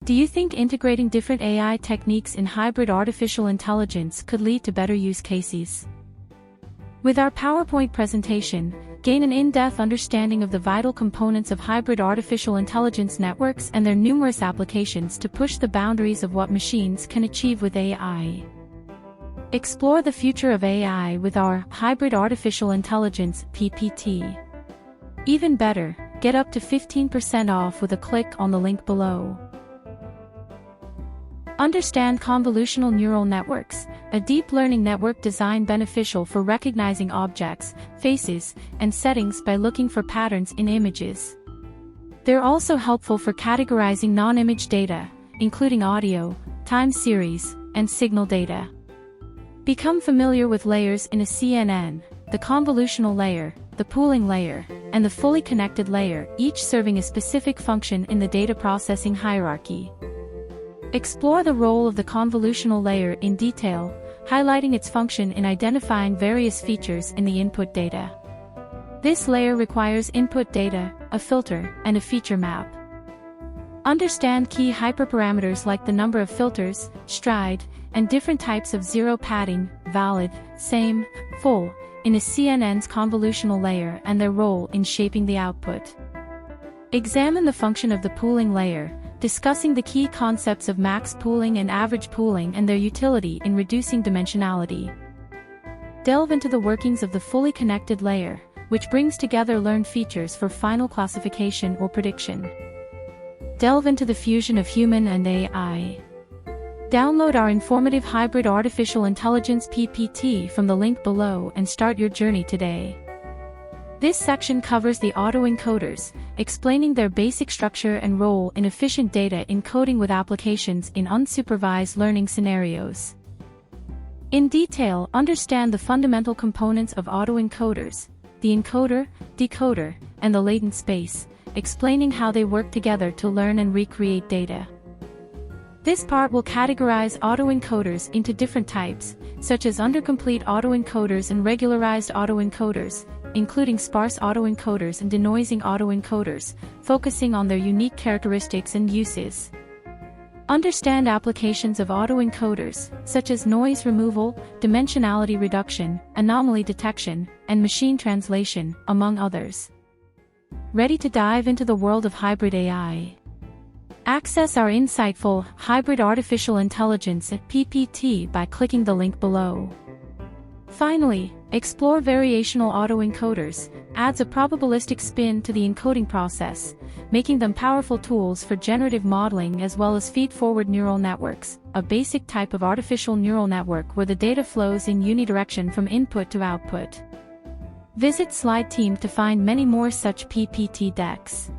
Do you think integrating different AI techniques in hybrid artificial intelligence could lead to better use cases? With our PowerPoint presentation, gain an in-depth understanding of the vital components of hybrid artificial intelligence networks and their numerous applications to push the boundaries of what machines can achieve with AI. Explore the future of AI with our Hybrid Artificial Intelligence PPT. Even better, get up to 15% off with a click on the link below. Understand convolutional neural networks, a deep learning network designed beneficial for recognizing objects, faces, and settings by looking for patterns in images. They're also helpful for categorizing non-image data, including audio, time series, and signal data. Become familiar with layers in a CNN, the convolutional layer, the pooling layer, and the fully connected layer, each serving a specific function in the data processing hierarchy. Explore the role of the convolutional layer in detail, highlighting its function in identifying various features in the input data. This layer requires input data, a filter, and a feature map. Understand key hyperparameters like the number of filters, stride, and different types of zero padding, valid, same, full, in a CNN's convolutional layer and their role in shaping the output. Examine the function of the pooling layer, discussing the key concepts of max pooling and average pooling and their utility in reducing dimensionality. Delve into the workings of the fully connected layer, which brings together learned features for final classification or prediction. Delve into the fusion of human and AI. Download our informative Hybrid Artificial Intelligence PPT from the link below and start your journey today. This section covers the AutoEncoders, explaining their basic structure and role in efficient data encoding with applications in unsupervised learning scenarios. In detail, understand the fundamental components of AutoEncoders, the encoder, decoder, and the latent space, explaining how they work together to learn and recreate data. This part will categorize autoencoders into different types, such as undercomplete autoencoders and regularized autoencoders, including sparse autoencoders and denoising autoencoders, focusing on their unique characteristics and uses. Understand applications of autoencoders, such as noise removal, dimensionality reduction, anomaly detection, and machine translation, among others. Ready to dive into the world of hybrid AI? Access our insightful Hybrid Artificial Intelligence PPT by clicking the link below. Finally, explore Variational AutoEncoders, adds a probabilistic spin to the encoding process, making them powerful tools for generative modeling as well as feedforward neural networks, a basic type of artificial neural network where the data flows in unidirection from input to output. Visit SlideTeam to find many more such PPT decks.